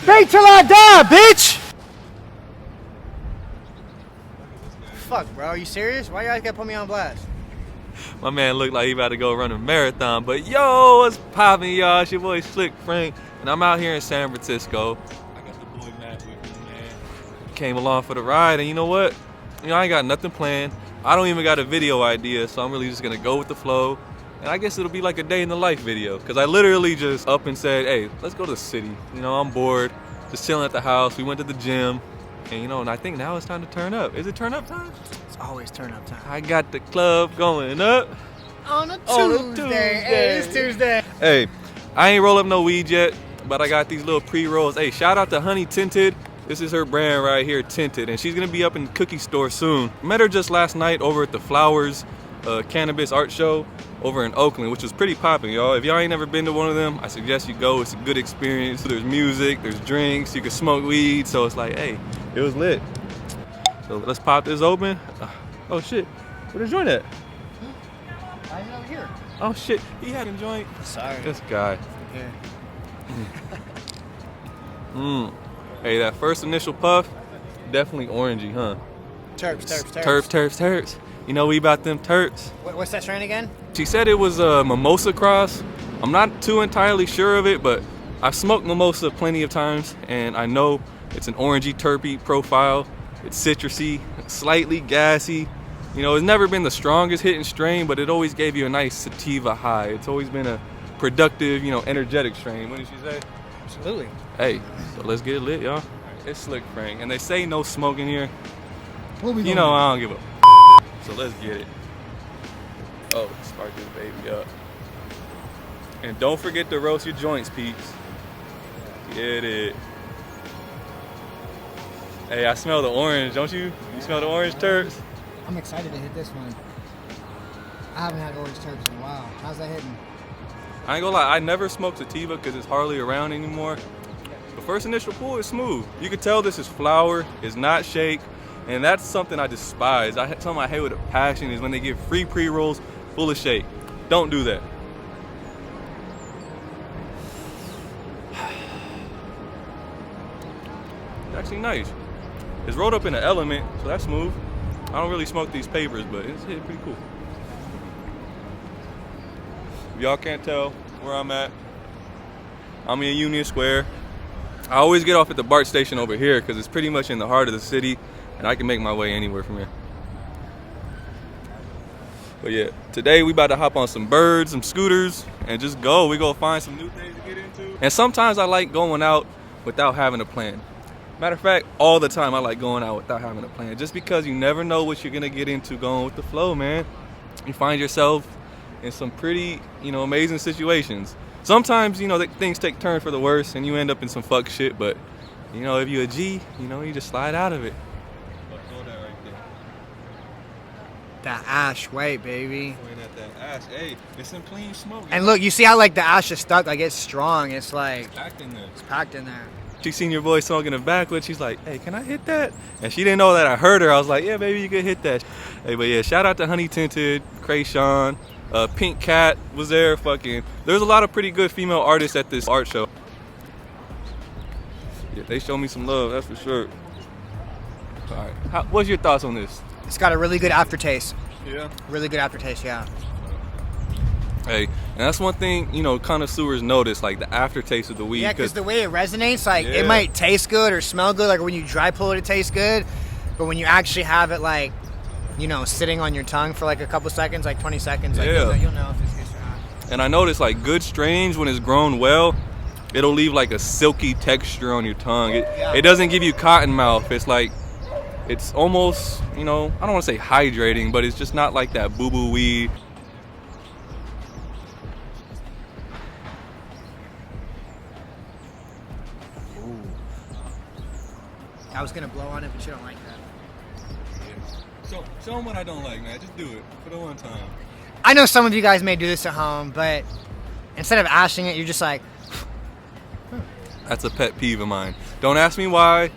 Bait till I die, bitch! Fuck, bro, are you serious? Why you guys gotta put me on blast? My man looked like he about to go run a marathon, but yo, what's poppin', y'all? It's your boy Slick Frank, and I'm out here in San Francisco. I got the boy Matt with me, man. Came along for the ride, and you know what? You know, I ain't got nothing planned. I don't even got a video idea, so I'm really just gonna go with the flow. And I guess it'll be like a day in the life video, because I literally just up and said, hey, let's go to the city. You know, I'm bored, just chilling at the house. We went to the gym, and you know, and I think now it's time to turn up. Is it turn up time? It's always turn up time. I got the club going up. On a Tuesday. Hey, it's Tuesday. Hey, I ain't roll up no weed yet, but I got these little pre-rolls. Hey, shout out to Honey Tinted. This is her brand right here, Tinted, and she's gonna be up in the cookie store soon. Met her just last night over at the Flowers Cannabis Art Show over in Oakland, which was pretty popping, y'all. If y'all ain't never been to one of them, I suggest you go. It's a good experience. There's music, there's drinks, you can smoke weed, so it's like, hey, it was lit. So let's pop this open. Oh shit, where the joint at? I am over here. Oh shit, he had a joint. Sorry. This guy. Here. Hey, that first initial puff, definitely orangey, huh? Terps. You know we about them terps. What's that strain again? She said it was a mimosa cross. I'm not too entirely sure of it, but I've smoked mimosa plenty of times, and I know it's an orangey terpy profile. It's citrusy, slightly gassy. You know, it's never been the strongest hitting strain, but it always gave you a nice sativa high. It's always been a productive, you know, energetic strain. What did she say? Absolutely. Hey, so let's get it lit, y'all. It's Slick Frank, and they say no smoking here. You know, I don't give a so let's get it. Oh, spark this baby up. And don't forget to roast your joints, peeps. Get it. Hey, I smell the orange, don't you? You smell the orange terps? I'm excited to hit this one. I haven't had orange terps in a while. How's that hitting? I ain't gonna lie, I never smoked sativa because it's hardly around anymore. The first initial pull is smooth. You can tell this is flower, it's not shake, and that's something I despise. Something I hate with a passion is when they give free pre-rolls full of shake. Don't do that. It's actually nice. It's rolled up in an element, so that's smooth. I don't really smoke these papers, but it's pretty cool. If y'all can't tell where I'm at, I'm in Union Square. I always get off at the BART station over here because it's pretty much in the heart of the city, and I can make my way anywhere from here. But yeah, today we about to hop on some birds, some scooters, and just go. We go find some new things to get into. And sometimes I like going out without having a plan. Matter of fact, all the time I like going out without having a plan, just because you never know what you're gonna get into going with the flow, man. You find yourself in some pretty, you know, amazing situations. Sometimes, you know, things take turn for the worse and you end up in some fuck shit, but, you know, if you a G, you know, you just slide out of it. Hold that right there. That ash white, baby. Point at that ash. Hey, it's some clean smoke. And look, you see how like the ash is stuck? Like it's strong. It's like It's packed in there. It's packed in there. She seen your boy smoking the backwood. She's like, hey, can I hit that? And she didn't know that I heard her. I was like, yeah, baby, you could hit that. Hey, but yeah, shout out to Honey Tinted, Krayshawn, Pink Cat was there. There's a lot of pretty good female artists at this art show. Yeah, they show me some love, that's for sure. All right, what's your thoughts on this? It's got a really good aftertaste. Yeah. Really good aftertaste, yeah. Hey, and that's one thing, you know, connoisseurs notice, like the aftertaste of the weed. Yeah, because the way it resonates, like Yeah. it might taste good or smell good. Like when you dry pull it, it tastes good. But when you actually have it, like, you know, sitting on your tongue for like a couple seconds, like 20 seconds, like Yeah. you'll know if it's good or not. And I noticed like good strains, when it's grown well, it'll leave like a silky texture on your tongue. It doesn't give you cotton mouth. It's like, it's almost, you know, I don't want to say hydrating, but it's just not like that boo-boo weed. I was gonna blow on it, but you don't like that. So show them what I don't like, man. Just do it for the one time. I know some of you guys may do this at home, but instead of ashing it, you're just like. That's a pet peeve of mine. Don't ask me why.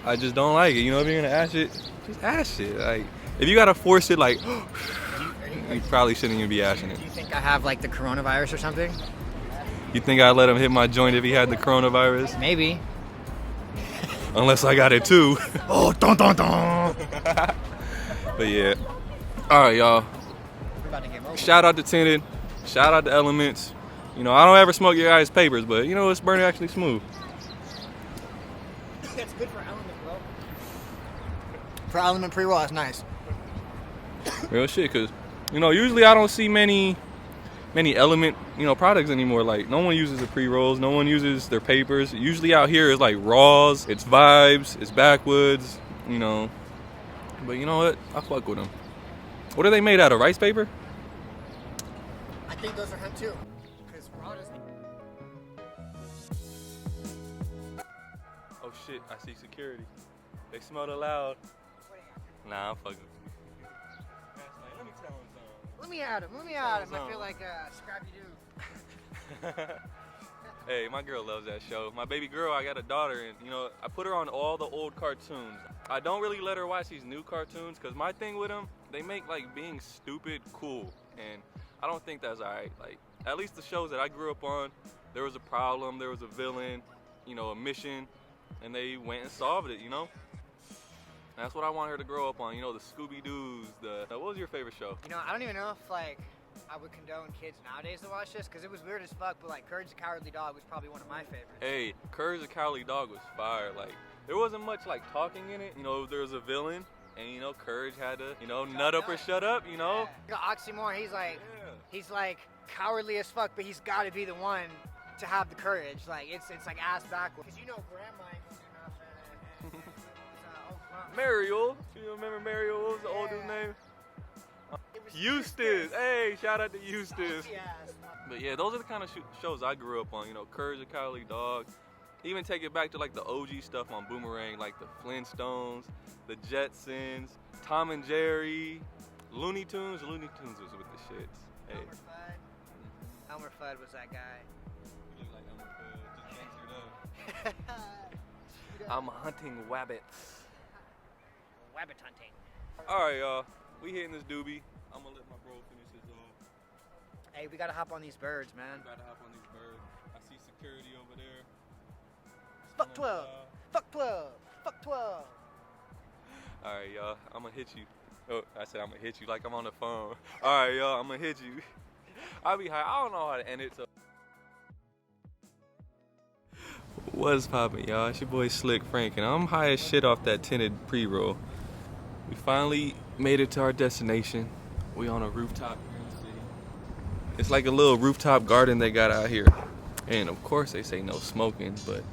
I just don't like it. You know, if you're gonna ash it, just ash it. Like, if you gotta force it, like, you probably shouldn't even be ashing it. Do you think I have like the coronavirus or something? You think I'd let him hit my joint if he had the coronavirus? Maybe. unless I got it too. Oh, dun dun dun. But yeah. All right, y'all. We're about to get over. Shout out to Tinted. Shout out to Elements. You know, I don't ever smoke your guys' papers, but you know, it's burning actually smooth. That's good for Element, bro. For Element pre-roll, it's nice. Real shit, cause you know, usually I don't see many Element, you know, products anymore. Like, no one uses the pre-rolls, no one uses their papers. Usually out here it's like raws, it's vibes, it's backwoods, you know. But you know what? I fuck with them. What are they made out of? Rice paper? I think those are hemp too. Cause raw doesn't. Oh shit! I see security. They smell it loud. Nah, I'm fucking. Let me tell him something. Let me at him. Let me at him. I feel like Scrappy Doo. Hey, my girl loves that show. My baby girl, I got a daughter, and you know, I put her on all the old cartoons. I don't really let her watch these new cartoons, cause my thing with them, they make like being stupid cool, and I don't think that's alright. Like, at least the shows that I grew up on, there was a problem, there was a villain, you know, a mission, and they went and solved it, you know? And that's what I want her to grow up on, you know, the Scooby-Doos, what was your favorite show? You know, I don't even know if like I would condone kids nowadays to watch this, because it was weird as fuck, but like Courage the Cowardly Dog was probably one of my favorites. Hey, Courage the Cowardly Dog was fire. Like, there wasn't much like talking in it. You know, there was a villain, and you know, Courage had to, you know, nut up or shut up, you know? Yeah. Oxymoron, he's like cowardly as fuck, but he's got to be the one to have the courage. Like, it's like ass backwards. Because you know grandma ain't gonna do nothing. Mariel, you remember Mariel? What was the old dude's name? Eustace. Hey, shout out to Eustace. But yeah, those are the kind of shows I grew up on. You know, Courage the Cowardly Dog. Even take it back to like the OG stuff on Boomerang, like the Flintstones, the Jetsons, Tom and Jerry, Looney Tunes. Looney Tunes was with the shits. Hey. Elmer Fudd. Elmer Fudd was that guy. You look like Elmer Fudd, just gangstered up. I'm hunting wabbits. Wabbit hunting. All right, y'all. We hitting this doobie. I'm gonna let my bro finish his off. Hey, we gotta hop on these birds, man. Gotta hop on these birds. I see security over there. Fuck 12. Fuck 12. Fuck 12. All right, y'all. I'm gonna hit you. Oh, I said I'm gonna hit you like I'm on the phone. All right, y'all. I'm gonna hit you. I'll be high. I don't know how to end it. So. What's poppin', y'all? It's your boy Slick Frank, and I'm high as shit off that tinted pre-roll. We finally made it to our destination. We on a rooftop here in the city. It's like a little rooftop garden they got out here. And of course they say no smoking, but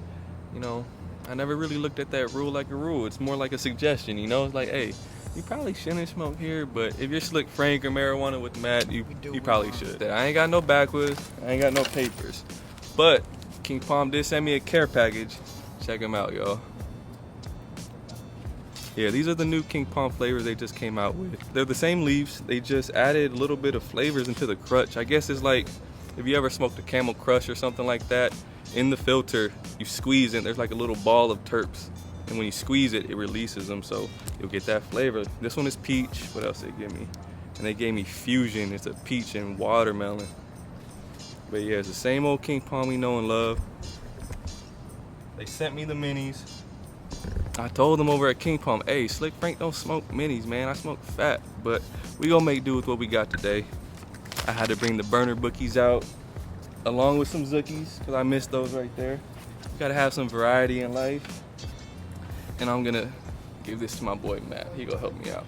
you know, I never really looked at that rule like a rule. It's more like a suggestion, you know? It's like, hey, you probably shouldn't smoke here, but if you're Slick Frank or marijuana with Matt, you probably should. I ain't got no backwoods, I ain't got no papers. But King Palm did send me a care package. Check them out, y'all. Yeah, these are the new King Palm flavors they just came out with. They're the same leaves, they just added a little bit of flavors into the crutch. I guess it's like if you ever smoked a Camel Crush or something like that, in the filter, you squeeze it, there's like a little ball of terps. And when you squeeze it, it releases them, so you'll get that flavor. This one is peach. What else they give me? And they gave me fusion. It's a peach and watermelon. But yeah, it's the same old King Palm we know and love. They sent me the minis. I told them over at King Palm, hey, Slick Frank don't smoke minis, man. I smoke fat. But we gonna make do with what we got today. I had to bring the burner bookies out along with some Zookies, because I missed those right there. You gotta have some variety in life. And I'm gonna give this to my boy Matt. He gonna help me out.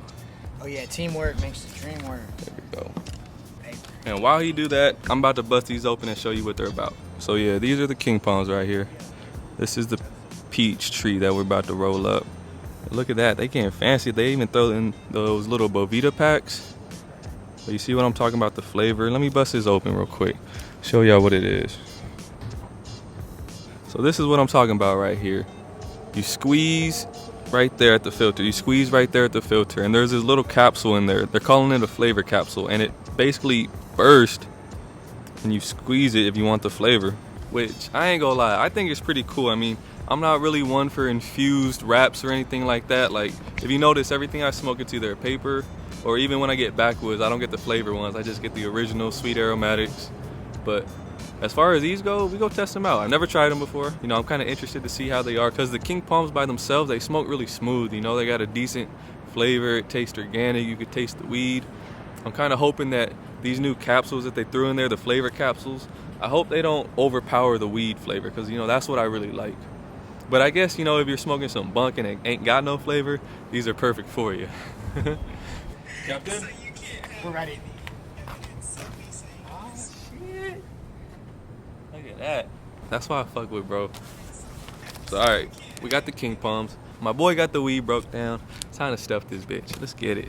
Oh yeah, teamwork makes the dream work. There we go. And while he do that, I'm about to bust these open and show you what they're about. So yeah, these are the King Palms right here. This is the peach tree that we're about to roll up. Look at that, they getting fancy. They even throw in those little Bovita packs. So you see what I'm talking about, the flavor. Let me bust this open real quick. Show y'all what it is. So this is what I'm talking about right here. You squeeze right there at the filter. You squeeze right there at the filter, and there's this little capsule in there. They're calling it a flavor capsule, and it basically bursts and you squeeze it if you want the flavor, which I ain't gonna lie, I think it's pretty cool. I mean, I'm not really one for infused wraps or anything like that. Like, if you notice, everything I smoke, it's either paper, or even when I get backwoods, I don't get the flavor ones. I just get the original sweet aromatics. But as far as these go, we go test them out. I've never tried them before. You know, I'm kind of interested to see how they are because the King Palms by themselves, they smoke really smooth. You know, they got a decent flavor. It tastes organic. You could taste the weed. I'm kind of hoping that these new capsules that they threw in there, the flavor capsules, I hope they don't overpower the weed flavor because, you know, that's what I really like. But I guess, you know, if you're smoking some bunk and it ain't got no flavor, these are perfect for you. Captain? We're ready. Oh, shit. Look at that. That's why I fuck with, bro. So, all right, we got the King Palms. My boy got the weed broke down. Time to stuff this bitch. Let's get it.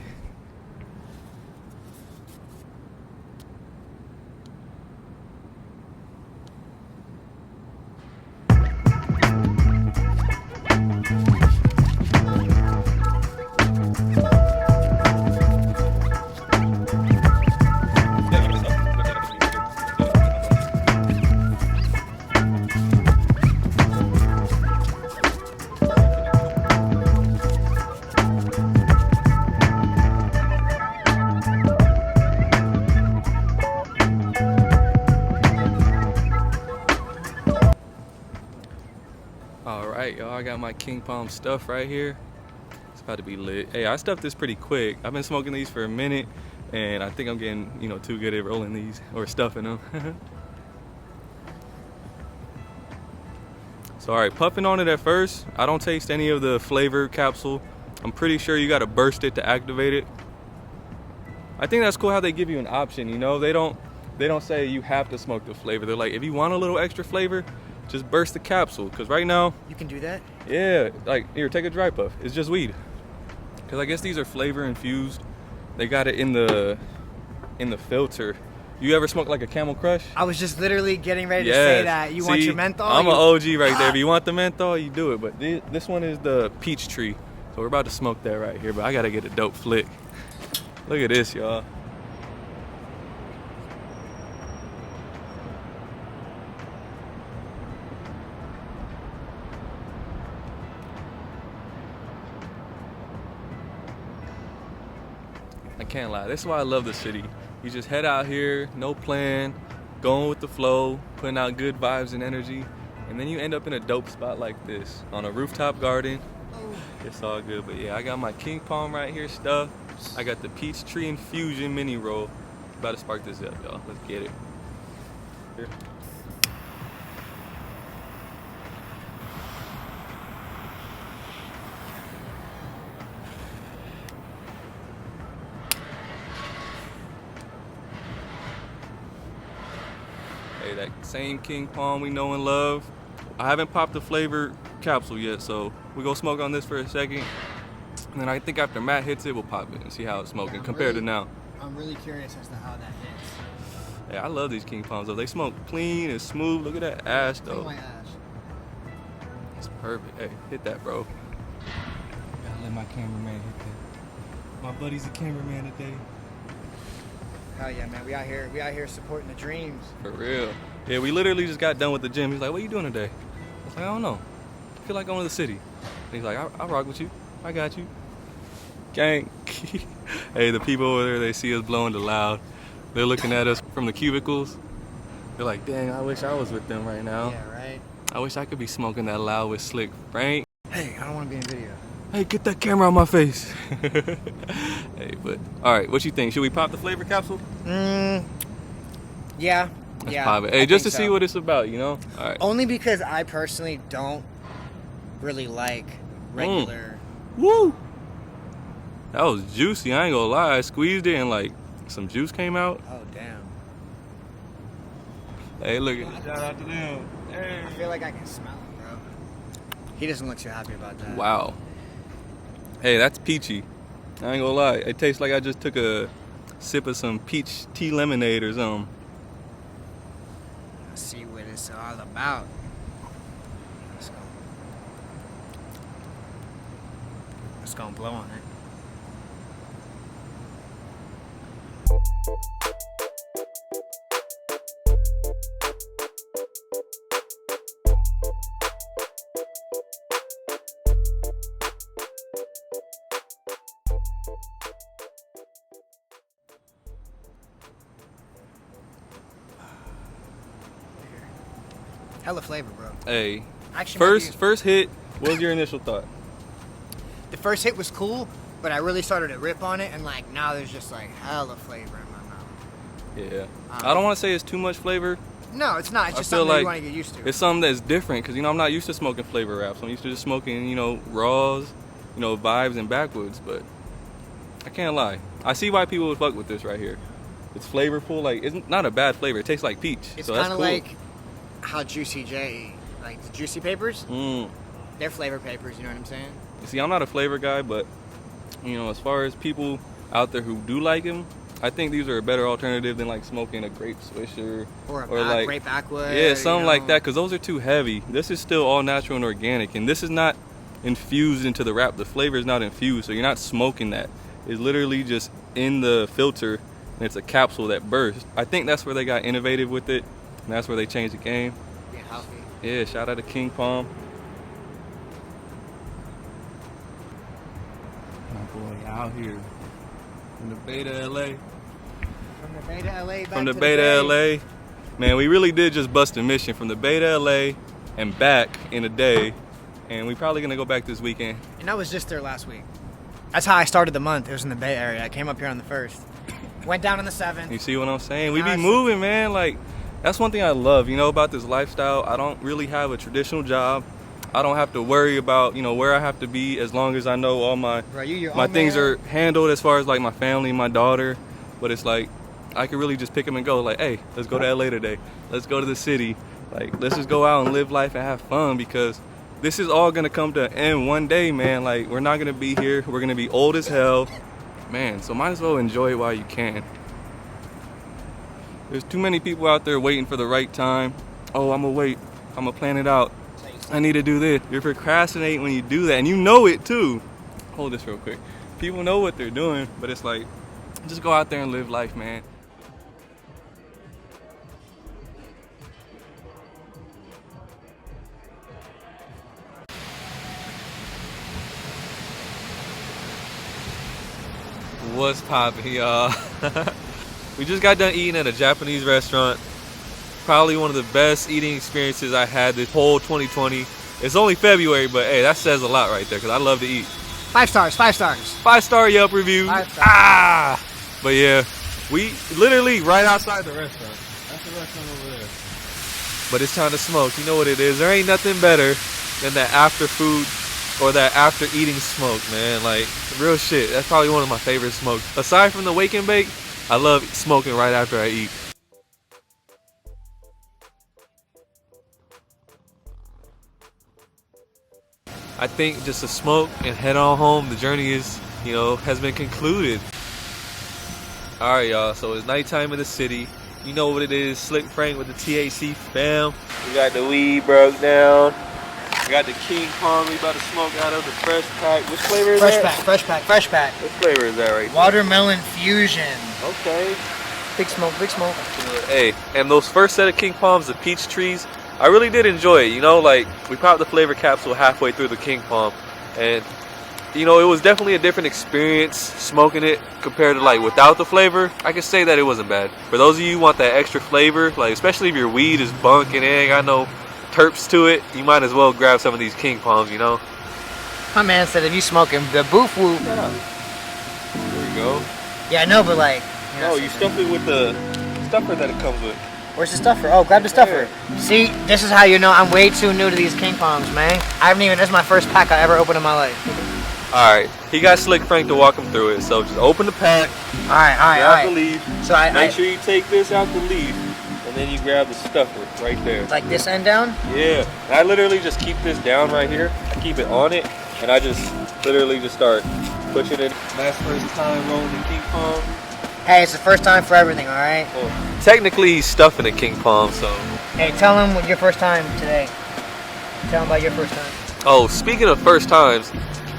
All right, y'all, I got my King Palm stuff right here. It's about to be lit. Hey, I stuffed this pretty quick. I've been smoking these for a minute, and I think I'm getting, you know, too good at rolling these or stuffing them. So, all right, puffing on it at first. I don't taste any of the flavor capsule. I'm pretty sure you gotta burst it to activate it. I think that's cool how they give you an option, you know? They don't say you have to smoke the flavor. They're like, if you want a little extra flavor, just burst the capsule. Cause right now, You can do that? yeah, like here, take a dry puff. It's just weed. Cause I guess these are flavor infused. They got it in the filter. You ever smoke like a Camel Crush? I was just literally getting ready to Yes. say that. You want See, your menthol? I'm an OG right there. If you want the menthol, you do it. But this one is the peach tree. So we're about to smoke that right here. But I gotta get a dope flick. Look at this, y'all. I can't lie. That's why I love the city. You just head out here, no plan, going with the flow, putting out good vibes and energy, and then you end up in a dope spot like this on a rooftop garden. It's all good. But yeah, I got my King Palm right here stuffed. I got the peach tree infusion mini roll. About to spark this up, y'all. Let's get it. Here. Hey, that same King Palm we know and love. I haven't popped the flavor capsule yet, so we go smoke on this for a second. And then I think after Matt hits it, we'll pop it and see how it's smoking compared to now. I'm really curious as to how that hits. Hey, I love these King Palms though. They smoke clean and smooth. Look at that ash Clean though. my ash. It's perfect. Hey, hit that, bro. Gotta let my cameraman hit that. My buddy's a cameraman today. Hell yeah, man. We out here supporting the dreams. For real. Yeah, we literally just got done with the gym. He's like, what you doing today? I was like, I don't know. I feel like going to the city. And he's like, I'll rock with you. I got you. Gang. Hey, the people over there, they see us blowing the loud. They're looking at us from the cubicles. They're like, dang, I wish I was with them right now. Yeah, right? I wish I could be smoking that loud with Slick Frank. Hey, I don't want to be in video. Hey, get that camera on my face. Hey, but all right, what you think? Should we pop the flavor capsule? Yeah. Let's Yeah. pop it. Hey, I just to think see so. what it's about, you know? All right. Only because I personally don't really like regular. Woo! That was juicy. I ain't gonna lie. I squeezed it and like some juice came out. Oh damn. Hey, look at shout out to them. Hey. I feel like I can smell it, bro. He doesn't look too happy about that. Wow. Hey, that's peachy. I ain't gonna lie. It tastes like I just took a sip of some peach tea lemonade or something. Let's see what it's all about. Let's go blow on it. Hella flavor, bro. Hey, Actually, first hit. What was your initial thought? The first hit was cool, but I really started to rip on it, and like now there's just like hella flavor in my mouth. Yeah. I don't want to say it's too much flavor. No, it's not. It's just I feel something like you want to get used to. It's something that's different because, you know, I'm not used to smoking flavor wraps. I'm used to just smoking, you know, raws, you know, vibes and backwoods. But I can't lie. I see why people would fuck with this right here. It's flavorful. Like, it's not a bad flavor. It tastes like peach. It's so that's kind of cool. like how Juicy J, like the Juicy Papers. They're flavor papers. You know what I'm saying? You see, I'm not a flavor guy, but, you know, as far as people out there who do like them, I think these are a better alternative than like smoking a grape swisher Or like grape backwood. yeah, something you know? like that, because those are too heavy. This is still all natural and organic, and this is not infused into the wrap. The flavor is not infused, so you're not smoking that. It's literally just in the filter, and it's a capsule that bursts. I think that's where they got innovative with it, and that's where they changed the game. Get healthy. Yeah, shout out to King Palm. My boy out here from the Bay to LA. From the Bay to LA, back From the to Bay the to LA. Man, we really did just bust a mission from the Bay to LA and back in a day. And we probably gonna go back this weekend. And I was just there last week. That's how I started the month. It was in the Bay Area. I came up here on the 1st. Went down on the 7th. You see what I'm saying? We be Nice. moving, man. Like, that's one thing I love, you know, about this lifestyle. I don't really have a traditional job. I don't have to worry about, you know, where I have to be, as long as I know all my Bro, you your my own things man. are handled, as far as like my family, my daughter. But it's like, I could really just pick them and go, like, hey, let's go to LA today. Let's go to the city. Like, let's just go out and live life and have fun, because this is all gonna come to an end one day, man. Like, we're not gonna be here. We're gonna be old as hell, man. So might as well enjoy it while you can. There's too many people out there waiting for the right time. Oh, I'm gonna wait. I'm gonna plan it out. I need to do this. You're procrastinating when you do that, and you know it too. Hold this real quick. People know what they're doing, but it's like, just go out there and live life, man. What's poppin', y'all? We just got done eating at a Japanese restaurant. Probably one of the best eating experiences I had this whole 2020. It's only February, but hey, that says a lot right there, because I love to eat. 5 stars, 5 stars. 5-star Yelp review. 5 stars. Ah! But yeah, we literally right outside the restaurant. That's the restaurant over there. But it's time to smoke. You know what it is. There ain't nothing better than that after food or that after eating smoke, man. Like, real shit. That's probably one of my favorite smokes. Aside from the wake and bake, I love smoking right after I eat. I think just to smoke and head on home, the journey is, you know, has been concluded. All right, y'all, so it's nighttime in the city. You know what it is, Slick Frank with the THC fam. We got the weed broke down. We got the King Palm we about to smoke out of the fresh pack. Which flavor is that? Fresh pack, fresh pack. What flavor is that right there? Watermelon fusion. Okay. Big smoke, big smoke. Hey, and those first set of King Palms, the peach trees, I really did enjoy it. You know, like, we popped the flavor capsule halfway through the King Palm, and you know, it was definitely a different experience smoking it compared to like without the flavor. I can say that it wasn't bad. For those of you who want that extra flavor, like especially if your weed is bunk and it ain't got no terps to it, you might as well grab some of these King Palms, you know? My man said if you smoking the boof whoop. There we go. Yeah, I know, but like. Oh, you stuff it with the stuffer that it comes with. Where's the stuffer? Oh, grab the stuffer. See, this is how you know I'm way too new to these King Palms, man. I haven't even, this is my first pack I ever opened in my life. Alright, he got Slick Frank to walk him through it, so just open the pack, grab the leaf, So make sure you take this out the leaf, and then you grab the stuffer right there. like this end down? Yeah, and I literally just keep this down right here, I keep it on it, and I just literally just start pushing it. That's first time rolling the King Palm. Hey, it's the first time for everything, alright? Well, technically he's stuffing a King Palm, so. Hey, tell him what your first time today. Tell him about your first time. Oh, speaking of first times,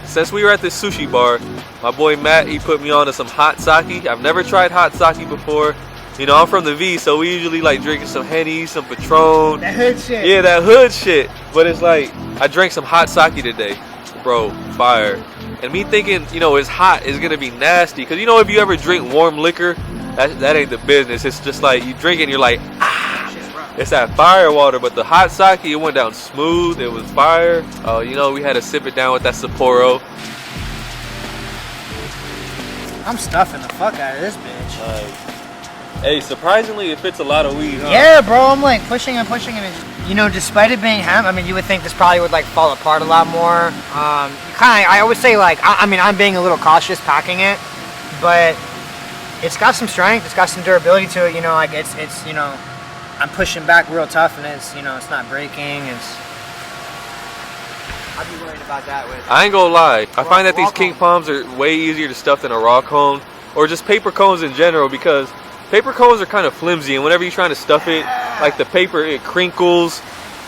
since we were at this sushi bar, my boy Matt, he put me on to some hot sake. I've never tried hot sake before. You know, I'm from the V, so we usually like drinking some Henny, some Patron. That hood shit. Yeah, that hood shit. But it's like, I drank some hot sake today. Bro, fire. And me thinking, you know, it's hot, it's gonna be nasty. Cause you know, if you ever drink warm liquor, that ain't the business. It's just like, you drink it and you're like, ah. It's that fire water, but the hot sake, it went down smooth. It was fire. You know, we had to sip it down with that Sapporo. I'm stuffing the fuck out of this bitch. Hey, surprisingly, it fits a lot of weed, huh? Yeah, bro, I'm like pushing and pushing and you know, despite it being hemp, I mean, you would think this probably would like fall apart a lot more. I always say like, I mean, I'm being a little cautious packing it, but it's got some strength, it's got some durability to it, you know, like it's you know, I'm pushing back real tough and it's, you know, it's not breaking, I'd be worried about that with. I ain't gonna lie, I find that these king palms are way easier to stuff than a raw cone, or just paper cones in general, because paper cones are kind of flimsy, and whenever you're trying to stuff it, like the paper, it crinkles.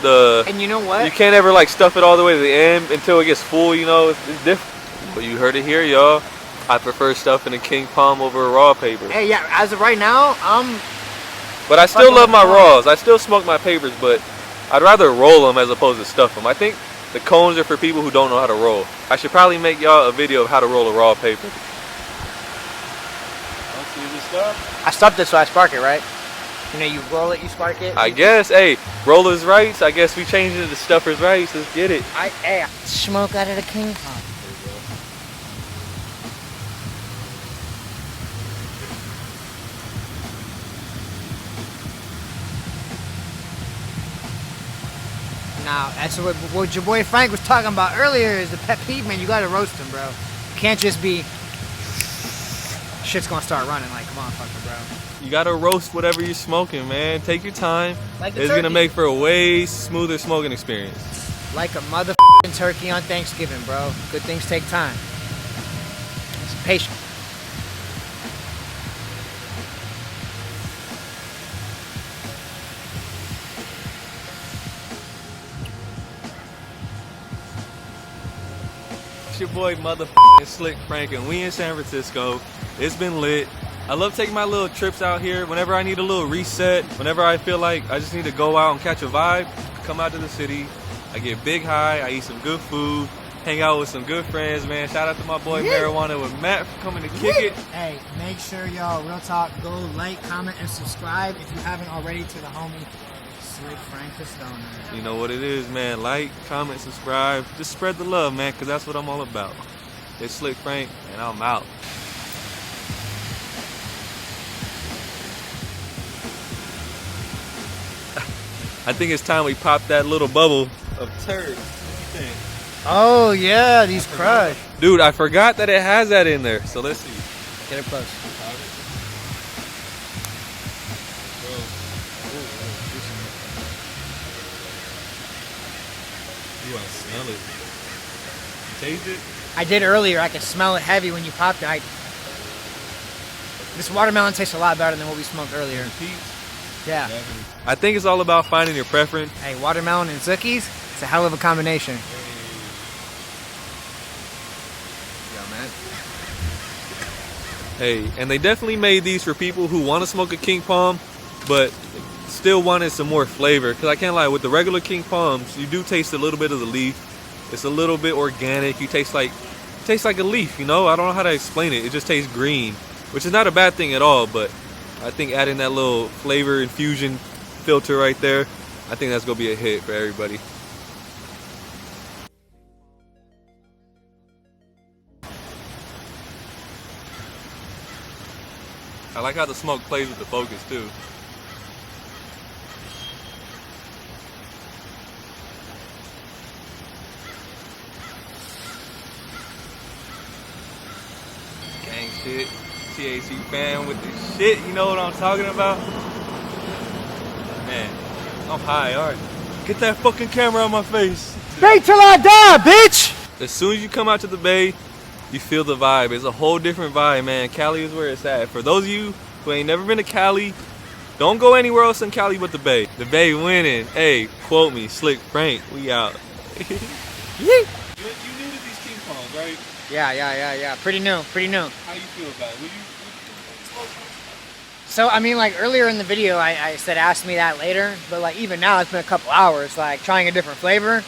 And you know what? You can't ever like stuff it all the way to the end until it gets full, you know, it's different. But you heard it here, y'all. I prefer stuffing a king palm over a raw paper. Hey, yeah, as of right now, But I still love my raws. I still smoke my papers, but I'd rather roll them as opposed to stuff them. I think the cones are for people who don't know how to roll. I should probably make y'all a video of how to roll a raw paper. I stuffed it so I spark it, right? You know, you roll it, you spark it. I guess, hey, roller's rights. I guess we changed it to stuffer's rights. Let's get it. Hey, smoke out of the king palm. Now, that's what your boy Frank was talking about earlier is the pet peeve, man. You gotta roast him, bro. You can't just be, shit's gonna start running like a motherfucker, bro. You gotta roast whatever you're smoking, man. Take your time. Like the it's turkey. gonna make for a way smoother smoking experience. Like a motherfucking turkey on Thanksgiving, bro. Good things take time. It's patient. It's your boy motherfucking Slick Frank, and we in San Francisco. It's been lit. I love taking my little trips out here whenever I need a little reset, whenever I feel like I just need to go out and catch a vibe. I come out to the city, I get big high, I eat some good food, hang out with some good friends, man. Shout out to my boy Marijuana with Matt for coming to kick it. Hey, make sure y'all, real talk, go like, comment, and subscribe if you haven't already to the homie Slick Frank the Stoner. You know what it is, man. Like, comment, subscribe. Just spread the love, man, because that's what I'm all about. It's Slick Frank, and I'm out. I think it's time we pop that little bubble of turd. Oh, yeah, these crush. Dude, I forgot that it has that in there. So let's see. Get it close. You want to smell it? Taste it? I did earlier. I could smell it heavy when you popped it. This watermelon tastes a lot better than what we smoked earlier. Yeah. I think it's all about finding your preference. Hey, watermelon and Zookies, it's a hell of a combination. Hey, and they definitely made these for people who want to smoke a King Palm, but still wanted some more flavor. Because I can't lie, with the regular King Palms, you do taste a little bit of the leaf. It's a little bit organic. You taste like a leaf, you know? I don't know how to explain it. It just tastes green, which is not a bad thing at all, but I think adding that little flavor infusion filter right there, I think that's going to be a hit for everybody. I like how the smoke plays with the focus too. Gang shit. THC fan with the shit, you know what I'm talking about? Man, I'm high, alright. Get that fucking camera on my face. Stay till I die, bitch! As soon as you come out to the Bay, you feel the vibe. It's a whole different vibe, man. Cali is where it's at. For those of you who ain't never been to Cali, don't go anywhere else in Cali but the Bay. The Bay winning. Hey, quote me, Slick Frank. We out. You new to these King Palms, right? Yeah. Pretty new. How you feel about it? Would you smoke? So, I mean, like, earlier in the video, I said ask me that later, but, like, even now, it's been a couple hours, like, trying a different flavor.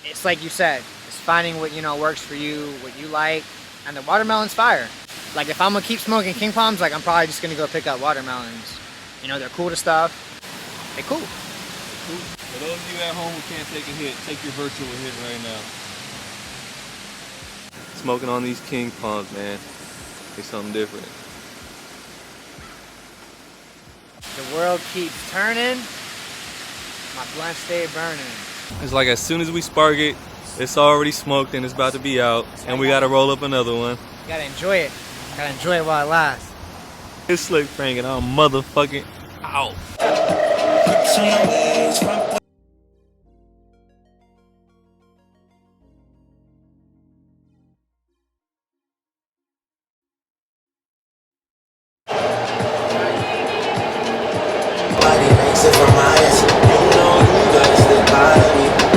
It's like you said, it's finding what, you know, works for you, what you like, and the watermelon's fire. Like, if I'm gonna keep smoking King Palms, like, I'm probably just gonna go pick up watermelons. You know, they're cool to stuff. Hey, cool. For those of you at home who can't take a hit, take your virtual hit right now. Smoking on these King Palms, man. It's something different. The world keeps turning. My blunt stay burning. It's like as soon as we spark it, it's already smoked and it's about to be out, and we gotta roll up another one. You gotta enjoy it. Gotta enjoy it while it lasts. It's Slick Frank and I'm motherfucking out.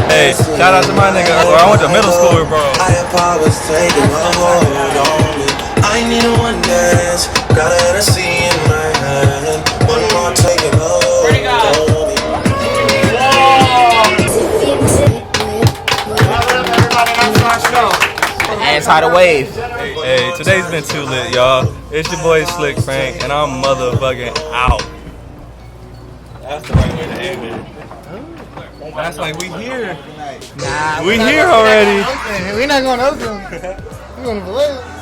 Hey, shout out to my nigga, bro. I went to middle school with bro. I need a one dance, got a Hennessy in my hand. One more take it home. Where'd he go? Anti the wave. Hey, today's been too lit, y'all. It's your boy Slick Frank, and I'm motherfucking out. That's the right way to end it. That's like we here. Nah, We here already. We're not going to Oakland. We're going to Vallejo.